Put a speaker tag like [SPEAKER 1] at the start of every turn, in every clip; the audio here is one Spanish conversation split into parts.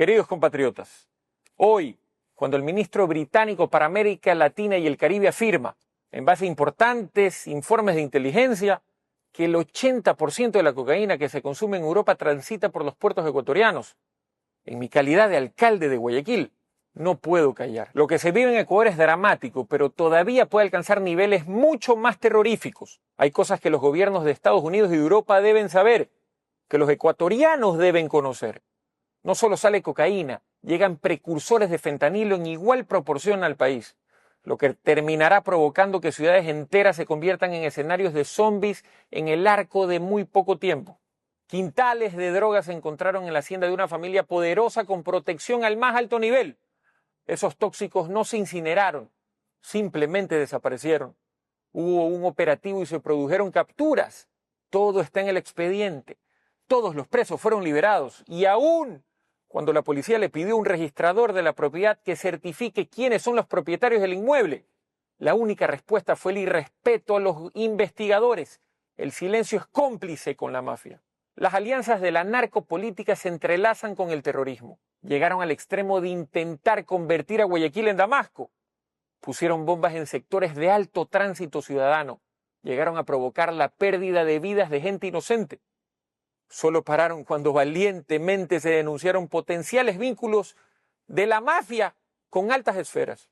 [SPEAKER 1] Queridos compatriotas, hoy, cuando el ministro británico para América Latina y el Caribe afirma, en base a importantes informes de inteligencia, que el 80% de la cocaína que se consume en Europa transita por los puertos ecuatorianos, en mi calidad de alcalde de Guayaquil, no puedo callar. Lo que se vive en Ecuador es dramático, pero todavía puede alcanzar niveles mucho más terroríficos. Hay cosas que los gobiernos de Estados Unidos y de Europa deben saber, que los ecuatorianos deben conocer. No solo sale cocaína, llegan precursores de fentanilo en igual proporción al país, lo que terminará provocando que ciudades enteras se conviertan en escenarios de zombies en el arco de muy poco tiempo. Quintales de drogas se encontraron en la hacienda de una familia poderosa con protección al más alto nivel. Esos tóxicos no se incineraron, simplemente desaparecieron. Hubo un operativo y se produjeron capturas. Todo está en el expediente. Todos los presos fueron liberados y aún cuando la policía le pidió a un registrador de la propiedad que certifique quiénes son los propietarios del inmueble, la única respuesta fue el irrespeto a los investigadores. El silencio es cómplice con la mafia. Las alianzas de la narcopolítica se entrelazan con el terrorismo. Llegaron al extremo de intentar convertir a Guayaquil en Damasco. Pusieron bombas en sectores de alto tránsito ciudadano. Llegaron a provocar la pérdida de vidas de gente inocente. Solo pararon cuando valientemente se denunciaron potenciales vínculos de la mafia con altas esferas.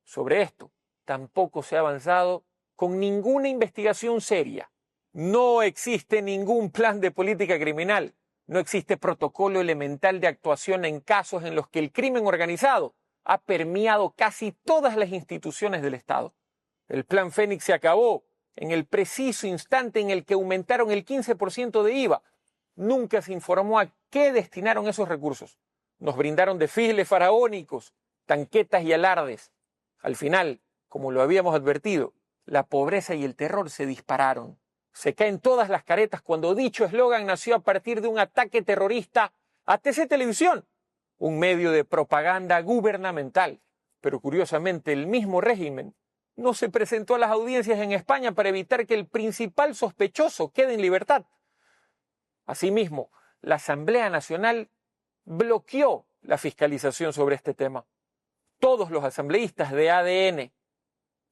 [SPEAKER 1] Sobre esto tampoco se ha avanzado con ninguna investigación seria. No existe ningún plan de política criminal. No existe protocolo elemental de actuación en casos en los que el crimen organizado ha permeado casi todas las instituciones del Estado. El Plan Fénix se acabó en el preciso instante en el que aumentaron el 15% de IVA. Nunca se informó a qué destinaron esos recursos. Nos brindaron desfiles faraónicos, tanquetas y alardes. Al final, como lo habíamos advertido, la pobreza y el terror se dispararon. Se caen todas las caretas cuando dicho eslogan nació a partir de un ataque terrorista a TC Televisión, un medio de propaganda gubernamental. Pero curiosamente el mismo régimen no se presentó a las audiencias en España para evitar que el principal sospechoso quede en libertad. Asimismo, la Asamblea Nacional bloqueó la fiscalización sobre este tema. Todos los asambleístas de ADN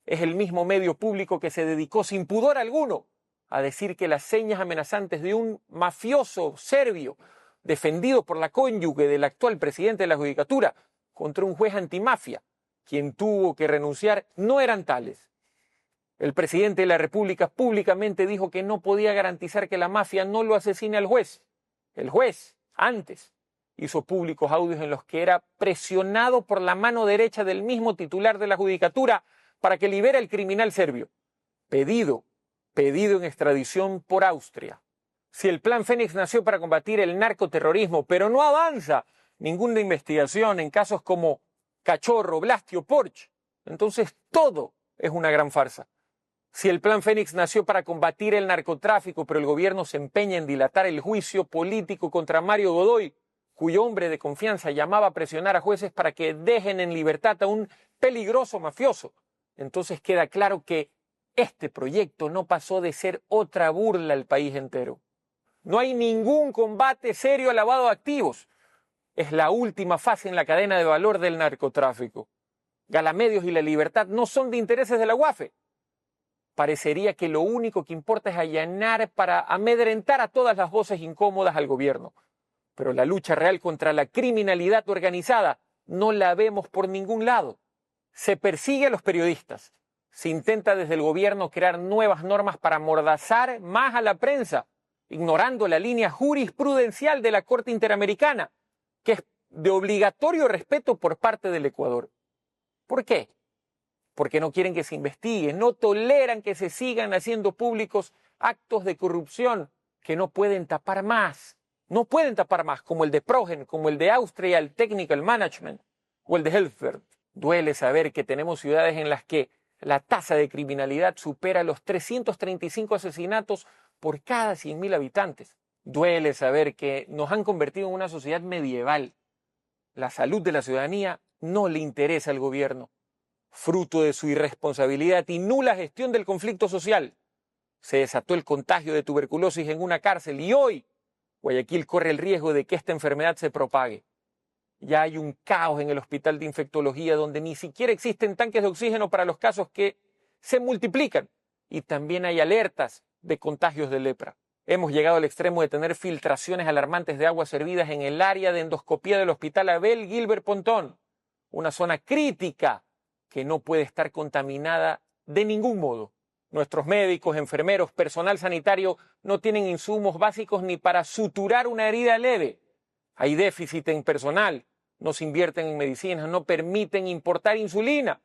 [SPEAKER 1] es el mismo medio público que se dedicó sin pudor alguno a decir que las señas amenazantes de un mafioso serbio defendido por la cónyuge del actual presidente de la Judicatura contra un juez antimafia, quien tuvo que renunciar, no eran tales. El presidente de la República públicamente dijo que no podía garantizar que la mafia no lo asesine al juez. El juez, antes, hizo públicos audios en los que era presionado por la mano derecha del mismo titular de la Judicatura para que libere al criminal serbio. Pedido en extradición por Austria. Si el Plan Fénix nació para combatir el narcoterrorismo, pero no avanza ninguna investigación en casos como Cachorro, Blastio, Porsche, entonces todo es una gran farsa. Si el Plan Fénix nació para combatir el narcotráfico, pero el gobierno se empeña en dilatar el juicio político contra Mario Godoy, cuyo hombre de confianza llamaba a presionar a jueces para que dejen en libertad a un peligroso mafioso, entonces queda claro que este proyecto no pasó de ser otra burla al país entero. No hay ningún combate serio al lavado de activos. Es la última fase en la cadena de valor del narcotráfico. Galamedios y la libertad no son de intereses de la UAFE. Parecería que lo único que importa es allanar para amedrentar a todas las voces incómodas al gobierno. Pero la lucha real contra la criminalidad organizada no la vemos por ningún lado. Se persigue a los periodistas. Se intenta desde el gobierno crear nuevas normas para amordazar más a la prensa, ignorando la línea jurisprudencial de la Corte Interamericana, que es de obligatorio respeto por parte del Ecuador. ¿Por qué? Porque no quieren que se investigue, no toleran que se sigan haciendo públicos actos de corrupción que no pueden tapar más. No pueden tapar más, como el de Progen, como el de Austria Technical Management o el de Helfert. Duele saber que tenemos ciudades en las que la tasa de criminalidad supera los 335 asesinatos por cada 100.000 habitantes. Duele saber que nos han convertido en una sociedad medieval. La salud de la ciudadanía no le interesa al gobierno. Fruto de su irresponsabilidad y nula gestión del conflicto social, se desató el contagio de tuberculosis en una cárcel y hoy Guayaquil corre el riesgo de que esta enfermedad se propague. Ya hay un caos en el hospital de infectología donde ni siquiera existen tanques de oxígeno para los casos que se multiplican. Y también hay alertas de contagios de lepra. Hemos llegado al extremo de tener filtraciones alarmantes de aguas servidas en el área de endoscopía del Hospital Abel Gilbert Pontón, una zona crítica que no puede estar contaminada de ningún modo. Nuestros médicos, enfermeros, personal sanitario no tienen insumos básicos ni para suturar una herida leve. Hay déficit en personal, no se invierten en medicinas, no permiten importar insulina,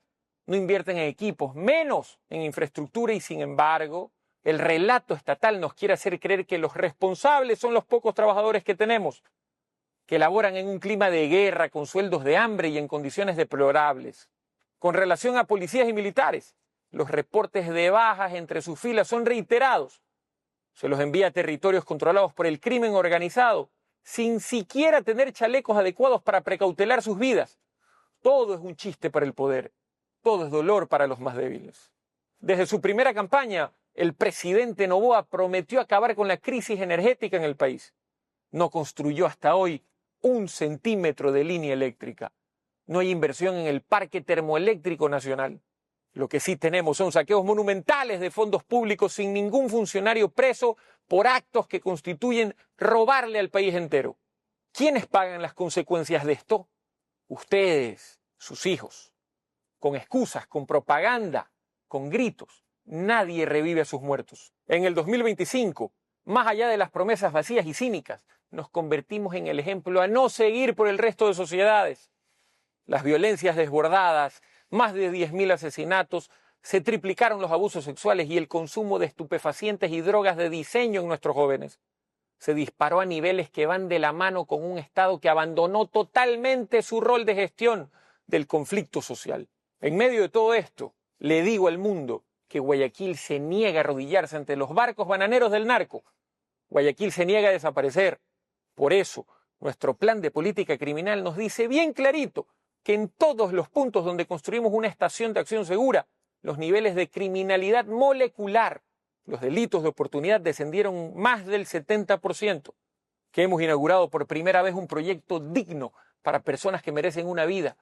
[SPEAKER 1] no invierten en equipos, menos en infraestructura y sin embargo, el relato estatal nos quiere hacer creer que los responsables son los pocos trabajadores que tenemos, que laboran en un clima de guerra, con sueldos de hambre y en condiciones deplorables. Con relación a policías y militares, los reportes de bajas entre sus filas son reiterados. Se los envía a territorios controlados por el crimen organizado, sin siquiera tener chalecos adecuados para precautelar sus vidas. Todo es un chiste para el poder, todo es dolor para los más débiles. Desde su primera campaña, el presidente Noboa prometió acabar con la crisis energética en el país. No construyó hasta hoy 1 centímetro de línea eléctrica. No hay inversión en el parque termoeléctrico nacional. Lo que sí tenemos son saqueos monumentales de fondos públicos sin ningún funcionario preso por actos que constituyen robarle al país entero. ¿Quiénes pagan las consecuencias de esto? Ustedes, sus hijos. Con excusas, con propaganda, con gritos. Nadie revive a sus muertos. En el 2025, más allá de las promesas vacías y cínicas, nos convertimos en el ejemplo a no seguir por el resto de sociedades. Las violencias desbordadas, más de 10.000 asesinatos, se triplicaron los abusos sexuales y el consumo de estupefacientes y drogas de diseño en nuestros jóvenes. Se disparó a niveles que van de la mano con un Estado que abandonó totalmente su rol de gestión del conflicto social. En medio de todo esto, le digo al mundo que Guayaquil se niega a arrodillarse ante los barcos bananeros del narco. Guayaquil se niega a desaparecer. Por eso, nuestro plan de política criminal nos dice bien clarito que en todos los puntos donde construimos una estación de acción segura, los niveles de criminalidad molecular, los delitos de oportunidad descendieron más del 70%, que hemos inaugurado por primera vez un proyecto digno para personas que merecen una vida.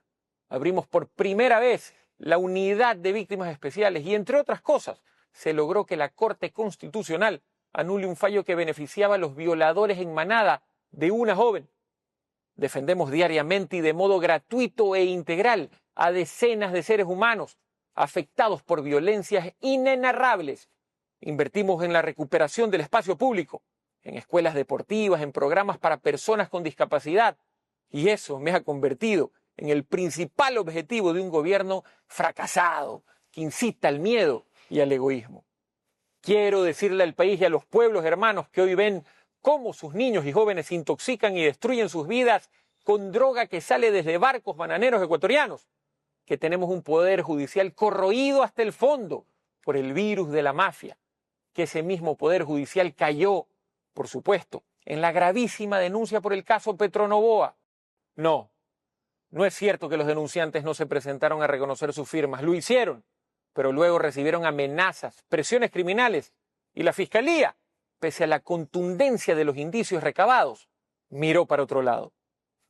[SPEAKER 1] Abrimos por primera vez la unidad de víctimas especiales y, entre otras cosas, se logró que la Corte Constitucional anule un fallo que beneficiaba a los violadores en manada de una joven. Defendemos diariamente y de modo gratuito e integral a decenas de seres humanos afectados por violencias inenarrables. Invertimos en la recuperación del espacio público, en escuelas deportivas, en programas para personas con discapacidad. Y eso me ha convertido en el principal objetivo de un gobierno fracasado, que incita al miedo y al egoísmo. Quiero decirle al país y a los pueblos hermanos que hoy ven cómo sus niños y jóvenes se intoxican y destruyen sus vidas con droga que sale desde barcos bananeros ecuatorianos, que tenemos un poder judicial corroído hasta el fondo por el virus de la mafia, que ese mismo poder judicial cayó, por supuesto, en la gravísima denuncia por el caso Petronovoa. No es cierto que los denunciantes no se presentaron a reconocer sus firmas, lo hicieron, pero luego recibieron amenazas, presiones criminales y la Fiscalía, pese a la contundencia de los indicios recabados, miró para otro lado.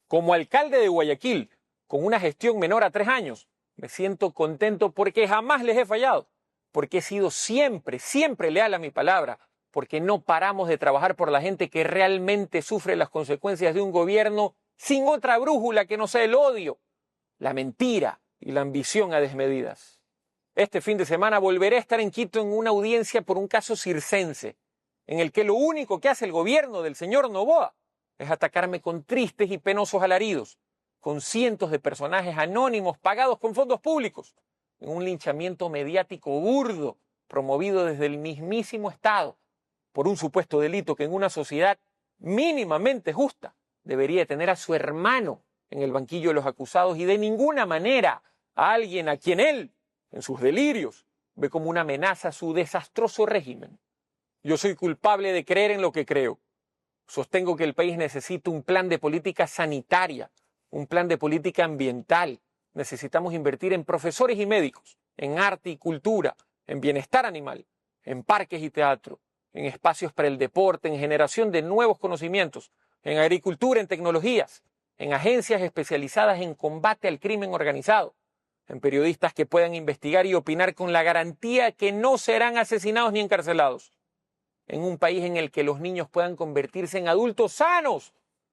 [SPEAKER 1] Como alcalde de Guayaquil, con una gestión menor a 3 años, me siento contento porque jamás les he fallado, porque he sido siempre leal a mi palabra, porque no paramos de trabajar por la gente que realmente sufre las consecuencias de un gobierno sin otra brújula que no sea el odio, la mentira y la ambición a desmedidas. Este fin de semana volveré a estar en Quito en una audiencia por un caso circense, en el que lo único que hace el gobierno del señor Noboa es atacarme con tristes y penosos alaridos, con cientos de personajes anónimos pagados con fondos públicos, en un linchamiento mediático burdo promovido desde el mismísimo Estado por un supuesto delito que en una sociedad mínimamente justa debería tener a su hermano en el banquillo de los acusados y de ninguna manera a alguien a quien él, en sus delirios, ve como una amenaza a su desastroso régimen. Yo soy culpable de creer en lo que creo. Sostengo que el país necesita un plan de política sanitaria, un plan de política ambiental. Necesitamos invertir en profesores y médicos, en arte y cultura, en bienestar animal, en parques y teatro, en espacios para el deporte, en generación de nuevos conocimientos, en agricultura, en tecnologías, en agencias especializadas en combate al crimen organizado, en periodistas que puedan investigar y opinar con la garantía que no serán asesinados ni encarcelados, en un país en el que los niños puedan convertirse en adultos sanos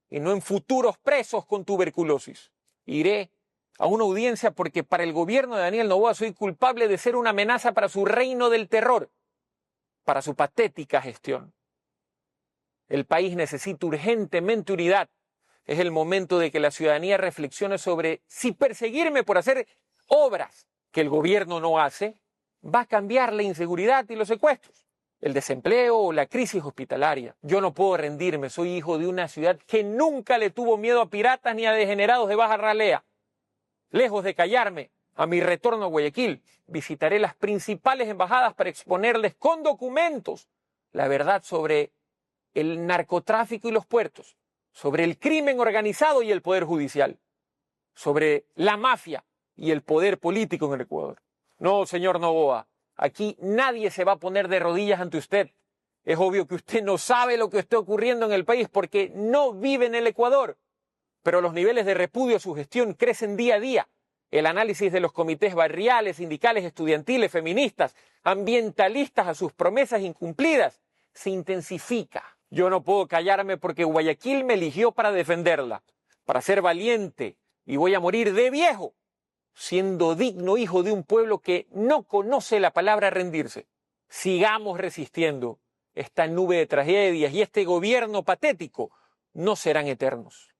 [SPEAKER 1] y no en futuros presos con tuberculosis. Iré a una audiencia porque para el gobierno de Daniel Noboa soy culpable de ser una amenaza para su reino del terror, para su patética gestión. El país necesita urgentemente unidad. Es el momento de que la ciudadanía reflexione sobre si perseguirme por hacer obras que el gobierno no hace va a cambiar la inseguridad y los secuestros, el desempleo o la crisis hospitalaria. Yo no puedo rendirme, soy hijo de una ciudad que nunca le tuvo miedo a piratas ni a degenerados de baja ralea. Lejos de callarme, a mi retorno a Guayaquil, visitaré las principales embajadas para exponerles con documentos la verdad sobre el narcotráfico y los puertos, sobre el crimen organizado y el poder judicial, sobre la mafia y el poder político en el Ecuador. No, señor Noboa, aquí nadie se va a poner de rodillas ante usted. Es obvio que usted no sabe lo que está ocurriendo en el país porque no vive en el Ecuador, pero los niveles de repudio a su gestión crecen día a día. El análisis de los comités barriales, sindicales, estudiantiles, feministas, ambientalistas a sus promesas incumplidas se intensifica. Yo no puedo callarme porque Guayaquil me eligió para defenderla, para ser valiente, y voy a morir de viejo, siendo digno hijo de un pueblo que no conoce la palabra rendirse. Sigamos resistiendo. Esta nube de tragedias y este gobierno patético no serán eternos.